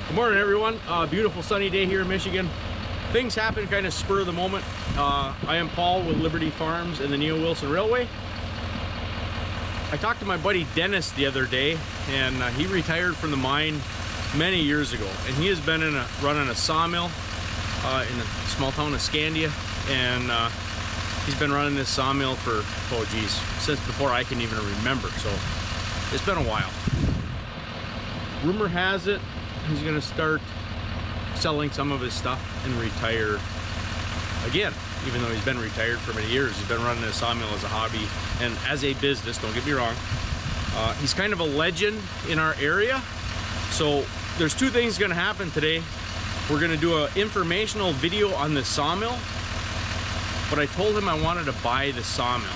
Good morning, everyone. Beautiful sunny day here in Michigan. Things happen kind of spur of the moment. I am Paul with Liberty Farms and the Neil Wilson Railway. I talked to my buddy Dennis the other day, and he retired from the mine many years ago, and he has been running a sawmill in the small town of Skandia, and he's been running this sawmill for, oh geez, since before I can even remember, so it's been a while. Rumor has it he's gonna start selling some of his stuff and retire again, even though he's been retired for many years. He's been running a sawmill as a hobby and as a business, don't get me wrong. He's kind of a legend in our area. So there's two things gonna happen today. We're gonna do an informational video on the sawmill, but I told him I wanted to buy the sawmill.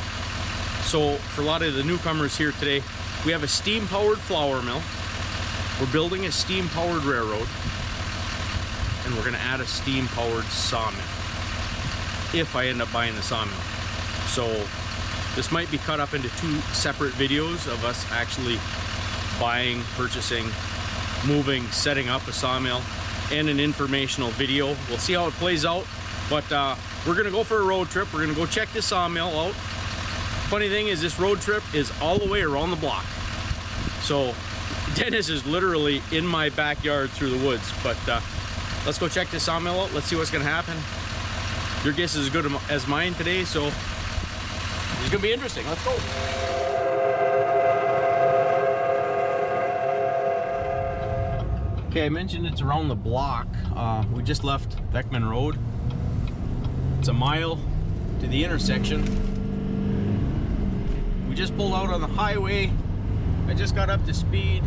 So for a lot of the newcomers here today, we have a steam-powered flour mill. We're building a steam-powered railroad, and we're gonna add a steam-powered sawmill if I end up buying the sawmill. So this might be cut up into two separate videos of us actually buying, purchasing, moving, setting up a sawmill, and an informational video. We'll see how it plays out, but we're gonna go for a road trip. We're gonna go check this sawmill out. Funny thing is, this road trip is all the way around the block. So Dennis is literally in my backyard through the woods, but let's go check this sawmill out. Let's see what's gonna happen. Your guess is as good as mine today, so it's gonna be interesting. Let's go. Okay, I mentioned it's around the block. We just left Beckman Road. It's a mile to the intersection. We just pulled out on the highway. I just got up to speed,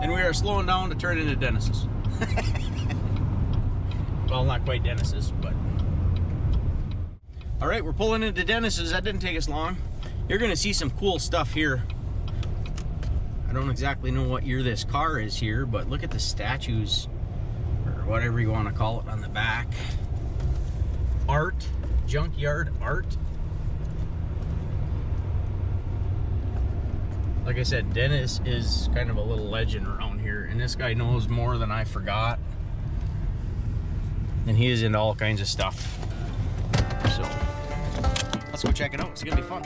and we are slowing down to turn into Dennis's. Well, not quite Dennis's, but. All right, we're pulling into Dennis's. That didn't take us long. You're gonna see some cool stuff here. I don't exactly know what year this car is here, but look at the statues, or whatever you want to call it, on the back. Art, junkyard art. Like I said, Dennis is kind of a little legend around here, and this guy knows more than I forgot. And he is into all kinds of stuff. So, let's go check it out. It's gonna be fun.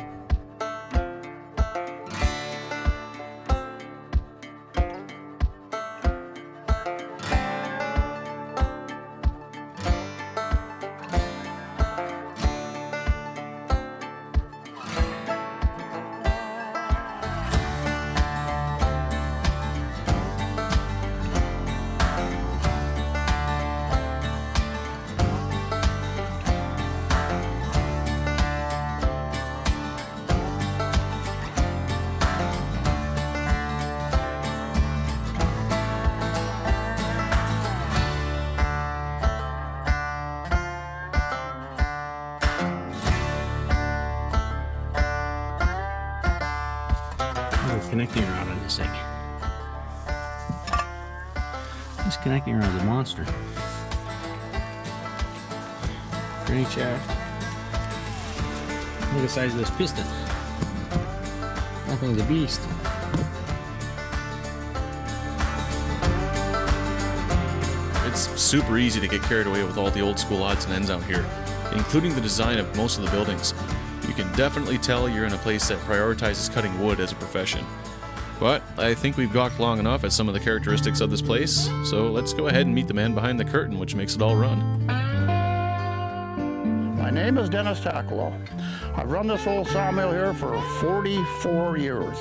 Connecting rod on this thing. This connecting rod is a monster. Crankshaft. Look at the size of this piston. That thing's a beast. It's super easy to get carried away with all the old school odds and ends out here, including the design of most of the buildings. You can definitely tell you're in a place that prioritizes cutting wood as a profession. But I think we've gawked long enough at some of the characteristics of this place, so let's go ahead and meet the man behind the curtain, which makes it all run. My name is Dennis Takalo. I've run this old sawmill here for 44 years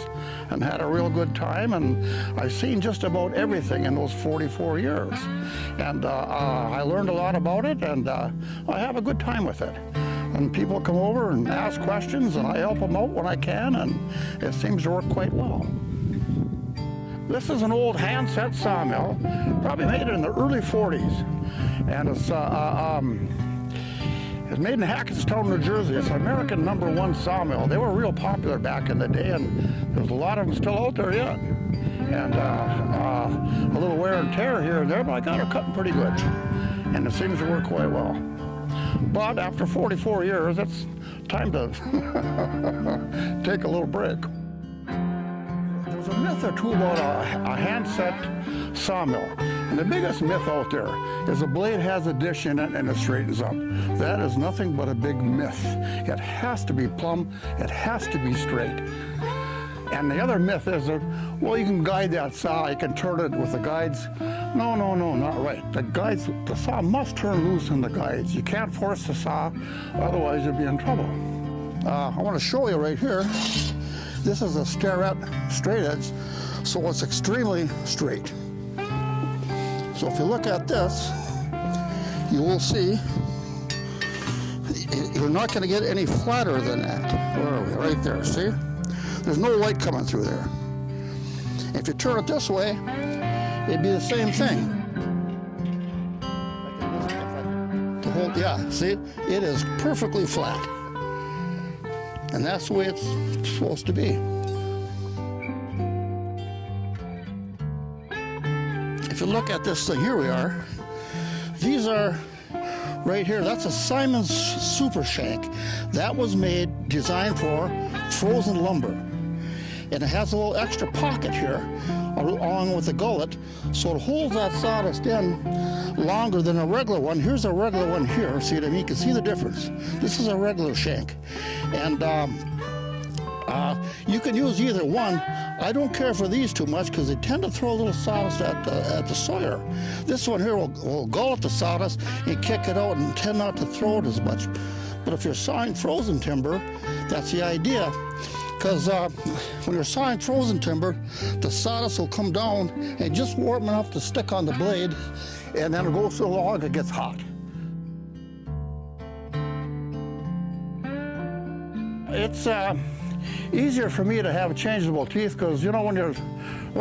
and had a real good time, and I've seen just about everything in those 44 years. And I learned a lot about it, and I have a good time with it. And people come over and ask questions, and I help them out when I can, and it seems to work quite well. This is an old hand-set sawmill, probably made in the early 40s, and it's made in Hackettstown, New Jersey. It's an American #1 sawmill. They were real popular back in the day, and there's a lot of them still out there yet. And a little wear and tear here and there, but I got her cutting pretty good, and it seems to work quite well. But after 44 years, it's time to take a little break. There's a a myth or two about a hand-set sawmill. And the biggest myth out there is a blade has a dish in it and it straightens up. That is nothing but a big myth. It has to be plumb, it has to be straight. And the other myth is that, well, you can guide that saw, you can turn it with the guides. No, not right. The saw must turn loose in the guides. You can't force the saw, otherwise you'll be in trouble. I want to show you right here. This is a Starrett straight edge, so it's extremely straight. So if you look at this, you will see you're not going to get any flatter than that. Where are we? Right there, see? There's no light coming through there. If you turn it this way, it'd be the same thing. To hold, yeah, see? It is perfectly flat. And that's the way it's supposed to be. If you look at this thing, here we are. These are right here. That's a Simon's Super Shank. That was made, designed for frozen lumber. And it has a little extra pocket here along with the gullet, so it holds that sawdust in longer than a regular one. Here's a regular one here. See what I mean? You can see the difference. This is a regular shank. And you can use either one. I don't care for these too much because they tend to throw a little sawdust at the sawyer. This one here will gullet the sawdust and kick it out and tend not to throw it as much. But if you're sawing frozen timber, that's the idea. Because when you're sawing frozen timber, the sawdust will come down and just warm enough to stick on the blade, and then it goes to the log, it gets hot. It's easier for me to have changeable teeth because, you know, when you're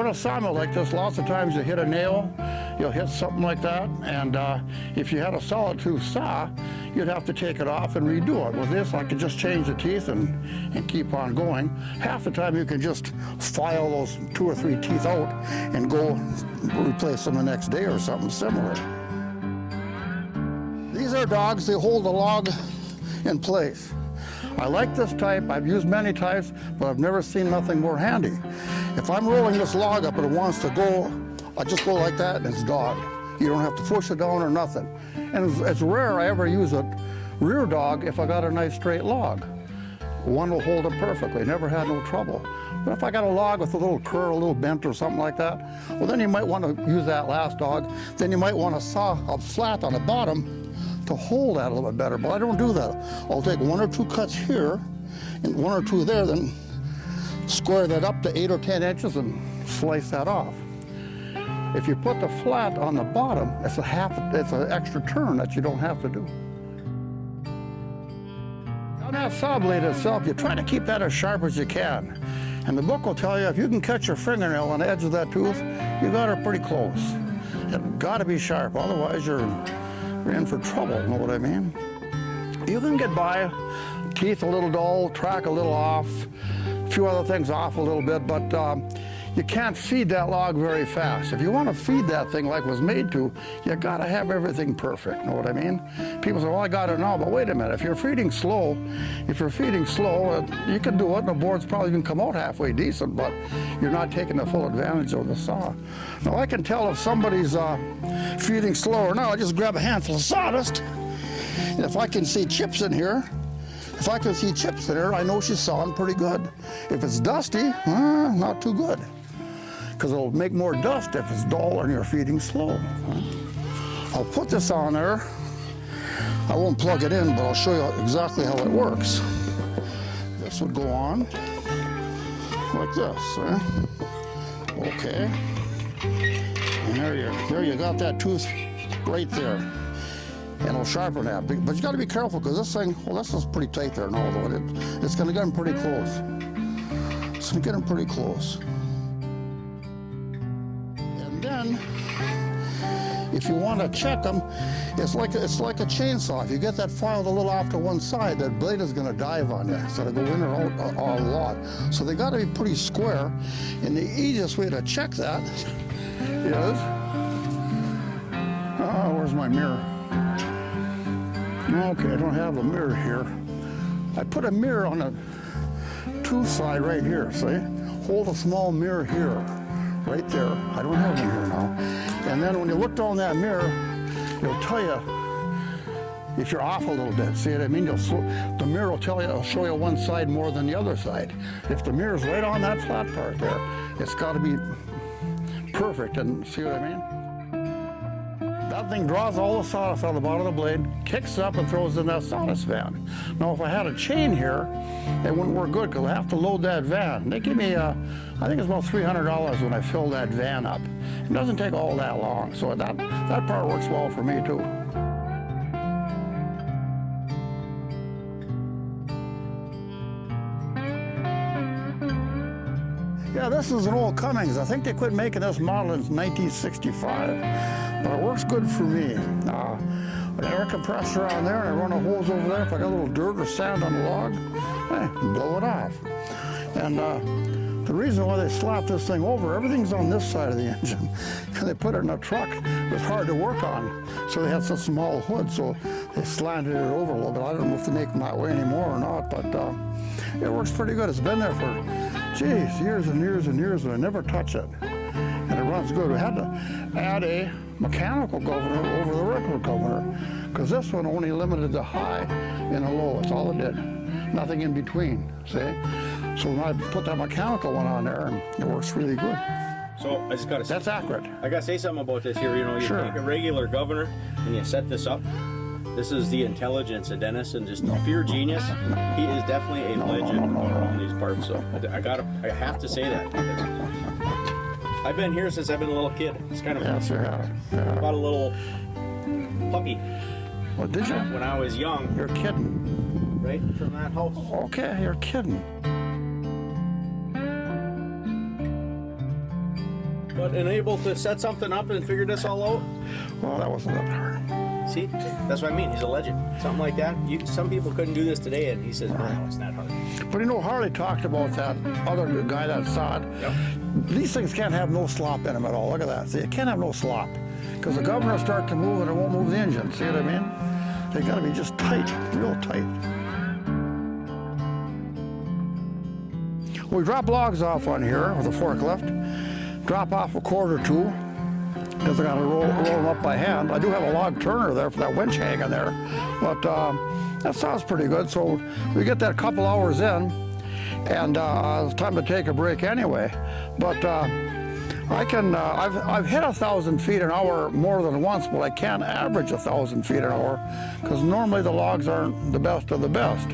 a sawmill like this, lots of times you hit a nail, you'll hit something like that, and if you had a solid tooth saw, you'd have to take it off and redo it. With this, I could just change the teeth and keep on going. Half the time you can just file those 2 or 3 teeth out and go replace them the next day or something similar. These are dogs, they hold the log in place. I like this type, I've used many types, but I've never seen nothing more handy. If I'm rolling this log up and it wants to go, I just go like that and it's dogged. You don't have to push it down or nothing. And it's rare I ever use a rear dog if I got a nice straight log. One will hold it perfectly, never had no trouble. But if I got a log with a little curl, a little bent or something like that, well then you might want to use that last dog. Then you might want to saw a flat on the bottom to hold that a little bit better, but I don't do that. I'll take 1 or 2 cuts here and 1 or 2 there, then square that up to 8 or 10 inches and slice that off. If you put the flat on the bottom, it's an extra turn that you don't have to do. On that saw blade itself, you try to keep that as sharp as you can. And the book will tell you if you can cut your fingernail on the edge of that tooth, you got her pretty close. It's got to be sharp, otherwise you're in for trouble, know what I mean? You can get by, teeth a little dull, track a little off, a few other things off a little bit, but you can't feed that log very fast. If you want to feed that thing like it was made to, you got to have everything perfect, know what I mean? People say, well, I got it now, but wait a minute, if you're feeding slow, you can do it, and the boards probably even come out halfway decent, but you're not taking the full advantage of the saw. Now, I can tell if somebody's feeding slow or not. I just grab a handful of sawdust, and if I can see chips in here, I know she's sawing pretty good. If it's dusty, not too good, because it'll make more dust if it's dull and you're feeding slow. I'll put this on there. I won't plug it in, but I'll show you exactly how it works. This would go on like this. Okay. And there you got that tooth right there. And it'll sharpen that. But you got to be careful because this thing, well, this is pretty tight there now, though. It's going to get them pretty close. It's going to get them pretty close. And then, if you want to check them, it's like a chainsaw. If you get that filed a little off to one side, that blade is going to dive on you. So to go in or out a lot. So they got to be pretty square. And the easiest way to check that is, where's my mirror? Okay, I don't have a mirror here. I put a mirror on the tooth side right here, see? hold a small mirror here, right there. I don't have one here now. And then when you look down that mirror, it'll tell you if you're off a little bit. See what I mean? The mirror will tell you, it'll show you one side more than the other side. If the mirror's right on that flat part there, it's got to be perfect. And see what I mean? That thing draws all the sawdust out of the bottom of the blade, kicks up and throws in that sawdust van. Now if I had a chain here, it wouldn't work good because I have to load that van. They give me, I think it's about $300 when I fill that van up. It doesn't take all that long, so that part works well for me too. Yeah, this is an old Cummins. I think they quit making this model in 1965, but it works good for me. An air compressor on there, and I run a hose over there. If I got a little dirt or sand on the log, I blow it off. And the reason why they slapped this thing over, everything's on this side of the engine, and they put it in a truck. It was hard to work on, so they had such small hood, so they slanted it over a little bit. I don't know if they make them that way anymore or not, but it works pretty good. It's been there for, geez, years and years and years, and I never touch it. And it runs good. We had to add a mechanical governor over the regular governor, because this one only limited the high and the low. That's all it did. Nothing in between, see? So when I put that mechanical one on there, and it works really good. So I just gotta say, that's accurate. I gotta say something about this here. You know, you take a regular governor and you set this up. This is the intelligence of Dennis, and just pure genius. He is definitely a legend on these parts. So I have to say that. I've been here since I've been a little kid. It's kind of Yes, you have. Yeah. about a little puppy. Well, did you? When I was young, You're kidding. right from that house. Okay, you're kidding. But able to set something up and figure this all out. Well, that wasn't that hard. See, that's what I mean. He's a legend. Something like that. Some people couldn't do this today, and he says, "No, it's not hard." But you know, Harley talked about that other guy that saw it. Yep. These things can't have no slop in them at all. Look at that. See, it can't have no slop. Because the governor start to move and it won't move the engine. See what I mean? They got to be just tight, real tight. We drop logs off on here with a forklift. Drop off a cord or two, because I got to roll them up by hand. I do have a log turner there for that winch hanging there, but that sounds pretty good. So we get that couple hours in, and it's time to take a break anyway. But I've hit 1,000 feet an hour more than once, but I can't average 1,000 feet an hour, because normally the logs aren't the best of the best.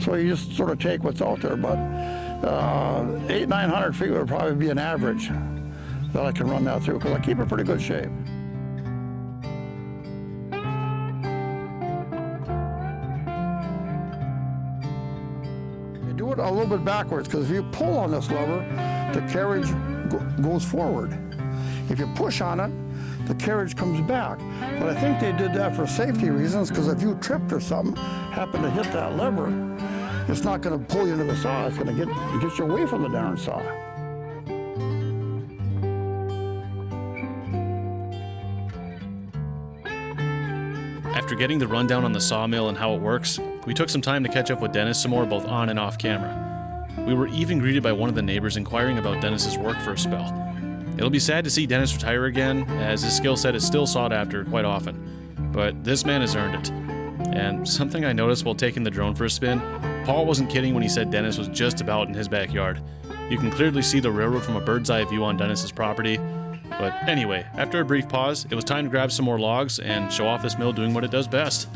So you just sort of take what's out there. But 800-900 feet would probably be an average that I can run that through, because I keep in pretty good shape. You do it a little bit backwards, because if you pull on this lever, the carriage goes forward. If you push on it, the carriage comes back. But I think they did that for safety reasons, because if you tripped or something, happen to hit that lever, it's not going to pull you into the saw. It's going to get you away from the darn saw. After getting the rundown on the sawmill and how it works, we took some time to catch up with Dennis some more, both on and off camera. We were even greeted by one of the neighbors inquiring about Dennis's work for a spell. It'll be sad to see Dennis retire again, as his skill set is still sought after quite often. But this man has earned it. And something I noticed while taking the drone for a spin, Paul wasn't kidding when he said Dennis was just about in his backyard. You can clearly see the railroad from a bird's eye view on Dennis's property. But anyway, after a brief pause, it was time to grab some more logs and show off this mill doing what it does best.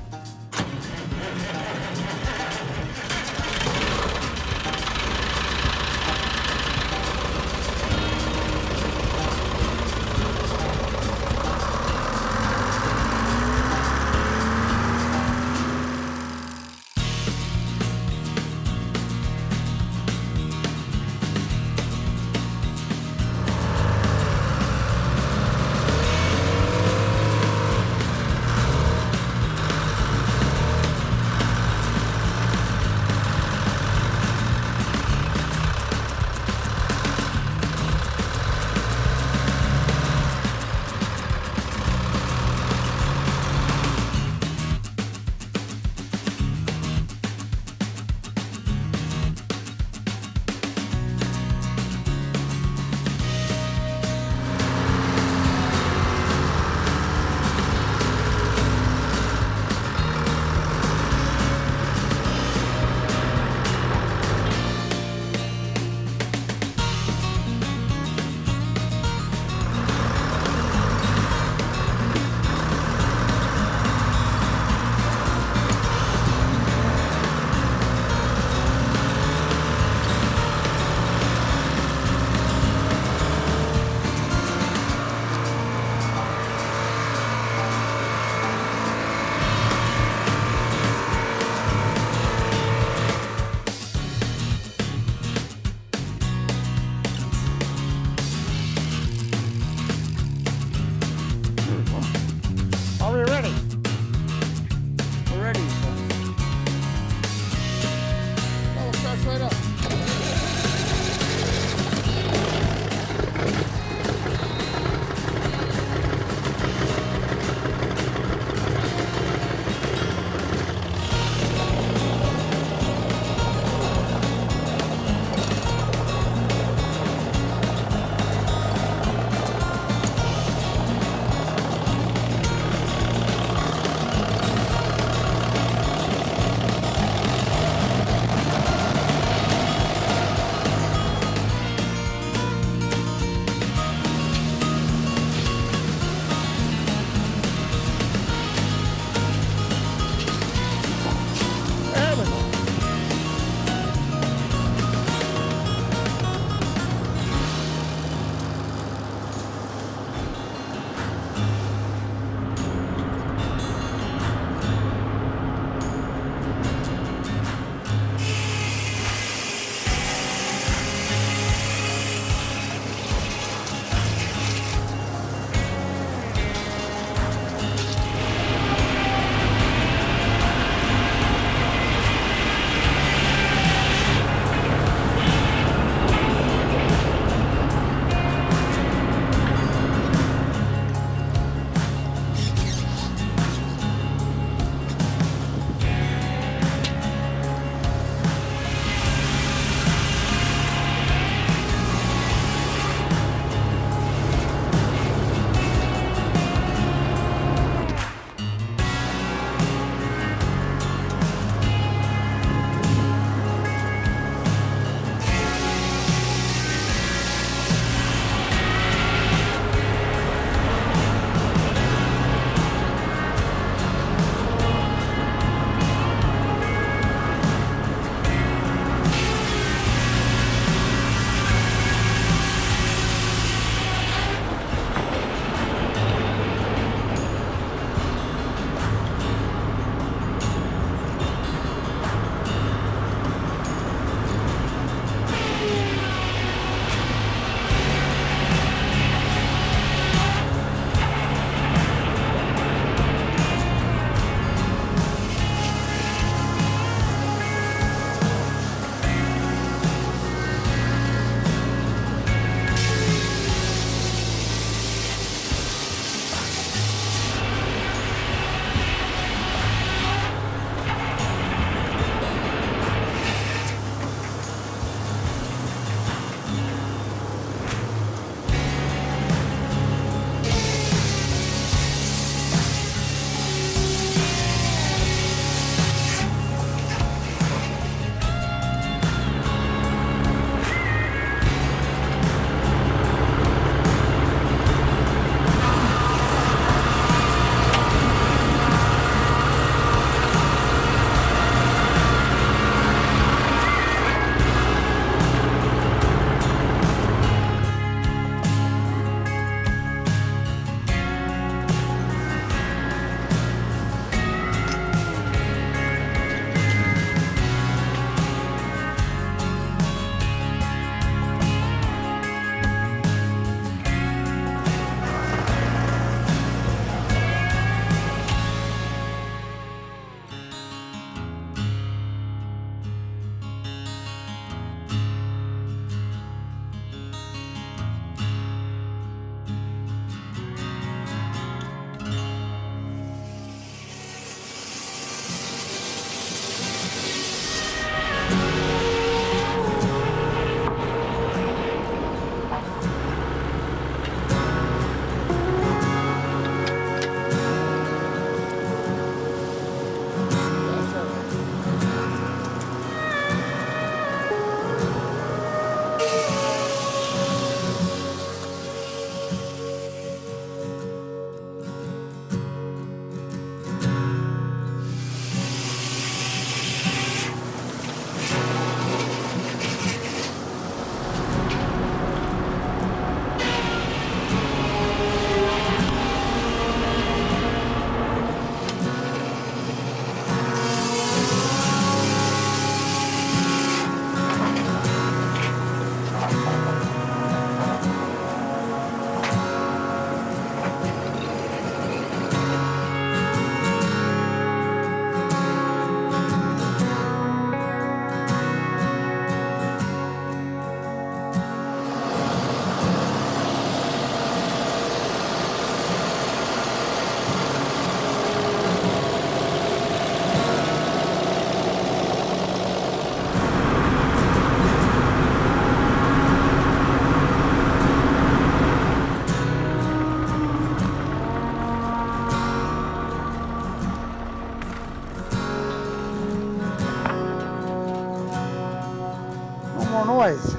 boys.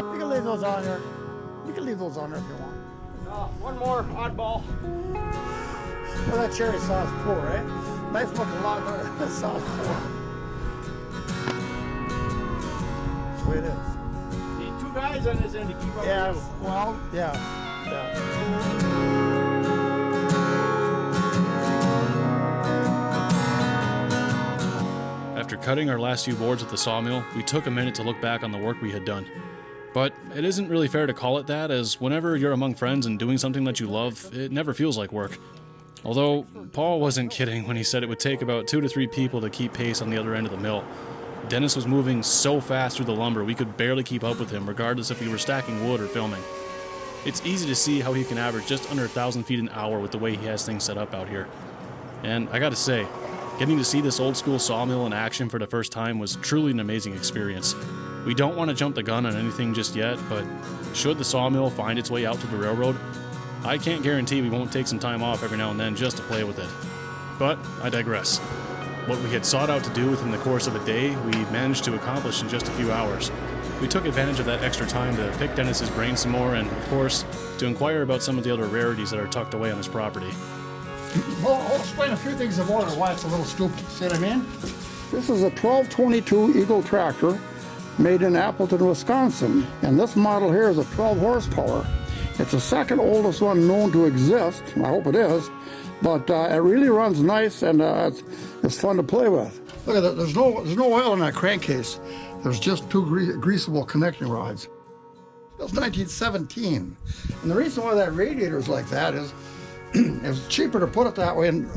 You can leave those on there. You can leave those on there if you want. One more oddball. Well, that cherry sauce pour, eh? Nice looking lot of that sauce pour. That's the way it is. Need two guys on this end to keep up Yes, with you. well, yeah. After cutting our last few boards at the sawmill, we took a minute to look back on the work we had done. But it isn't really fair to call it that, as whenever you're among friends and doing something that you love, it never feels like work. Although, Paul wasn't kidding when he said it would take about 2 to 3 people to keep pace on the other end of the mill. Dennis was moving so fast through the lumber we could barely keep up with him, regardless if we were stacking wood or filming. It's easy to see how he can average just under 1,000 feet an hour with the way he has things set up out here. And I gotta say, getting to see this old school sawmill in action for the first time was truly an amazing experience. We don't want to jump the gun on anything just yet, but should the sawmill find its way out to the railroad, I can't guarantee we won't take some time off every now and then just to play with it. But I digress. What we had sought out to do within the course of a day, we managed to accomplish in just a few hours. We took advantage of that extra time to pick Dennis's brain some more and, of course, to inquire about some of the other rarities that are tucked away on his property. Well, I'll explain a few things of order why it's a little stupid. See what I mean? This is a 1222 Eagle tractor made in Appleton, Wisconsin. And this model here is a 12 horsepower. It's the second oldest one known to exist. I hope it is. But it really runs nice and it's fun to play with. Look at that. There's no oil in that crankcase. There's just two greasable connecting rods. That's 1917. And the reason why that radiator is like that is it's cheaper to put it that way and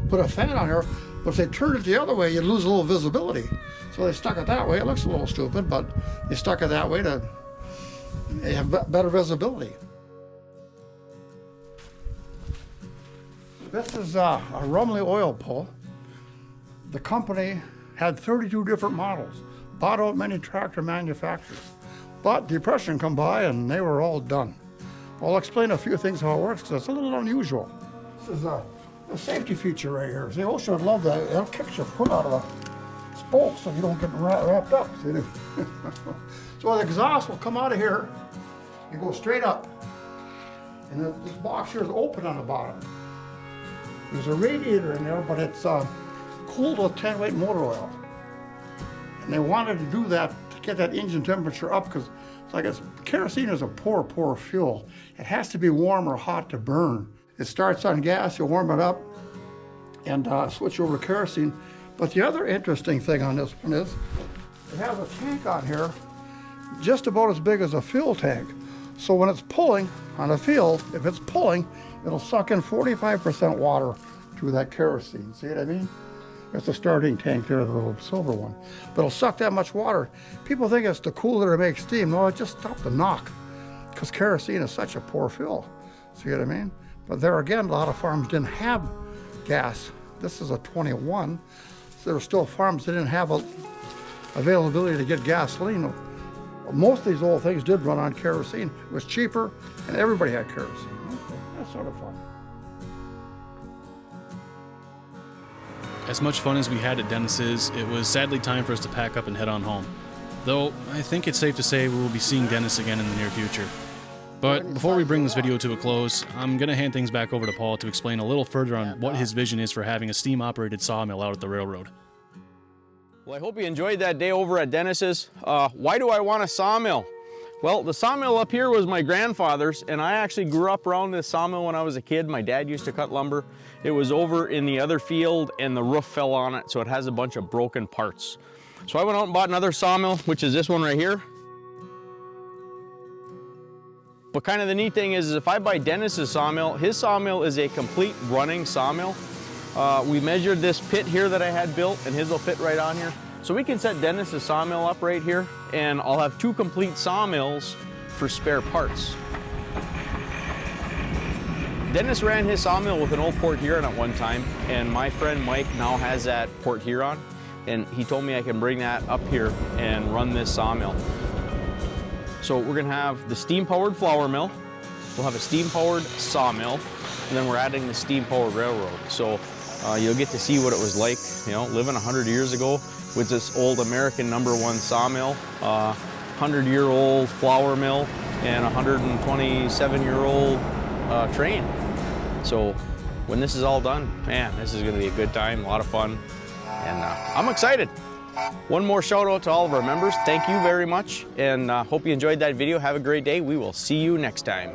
put a fan on here, but if they turned it the other way, you'd lose a little visibility. So they stuck it that way. It looks a little stupid, but they stuck it that way to have better visibility. This is a Rumley oil pull. The company had 32 different models, bought out many tractor manufacturers. But Depression come by and they were all done. I'll explain a few things how it works because it's a little unusual. This is a safety feature right here. See, OSHA would love that. It'll kick your foot out of the spoke so you don't get wrapped up. See? So the exhaust will come out of here and go straight up. And this box here is open on the bottom. There's a radiator in there, but it's cooled with 10-weight motor oil. And they wanted to do that to get that engine temperature up because kerosene is a poor fuel. It has to be warm or hot to burn. It starts on gas, you warm it up, and switch over to kerosene. But the other interesting thing on this one is it has a tank on here just about as big as a fuel tank. So when it's pulling on a field, if it's pulling, it'll suck in 45% water through that kerosene. See what I mean? That's the starting tank there, the little silver one. But it'll suck that much water. People think it's to cool it or make steam. No, it just stopped the knock because kerosene is such a poor fuel. See what I mean? But there again, a lot of farms didn't have gas. This is a 21. So there were still farms that didn't have availability to get gasoline. Most of these old things did run on kerosene. It was cheaper and everybody had kerosene. Okay, that's sort of fun. As much fun as we had at Dennis's, it was sadly time for us to pack up and head on home. Though, I think it's safe to say we will be seeing Dennis again in the near future. But before we bring this video to a close, I'm going to hand things back over to Paul to explain a little further on what his vision is for having a steam-operated sawmill out at the railroad. Well, I hope you enjoyed that day over at Dennis's. Why do I want a sawmill? Well, the sawmill up here was my grandfather's, and I actually grew up around this sawmill when I was a kid. My dad used to cut lumber. It was over in the other field, and the roof fell on it, so it has a bunch of broken parts. So I went out and bought another sawmill, which is this one right here. But kind of the neat thing is if I buy Dennis's sawmill, his sawmill is a complete running sawmill. We measured this pit here that I had built, and his will fit right on here. So we can set Dennis's sawmill up right here, and I'll have 2 complete sawmills for spare parts. Dennis ran his sawmill with an old Port Huron at one time, and my friend Mike now has that Port Huron, and he told me I can bring that up here and run this sawmill. So we're gonna have the steam-powered flour mill, we'll have a steam-powered sawmill, and then we're adding the steam-powered railroad. So You'll get to see what it was like, you know, living 100 years ago with this old American #1 sawmill, 100-year-old flour mill, and a 127-year-old train. So when this is all done, man, this is gonna be a good time, a lot of fun, and I'm excited. One more shout out to all of our members. Thank you very much, and hope you enjoyed that video. Have a great day. We will see you next time.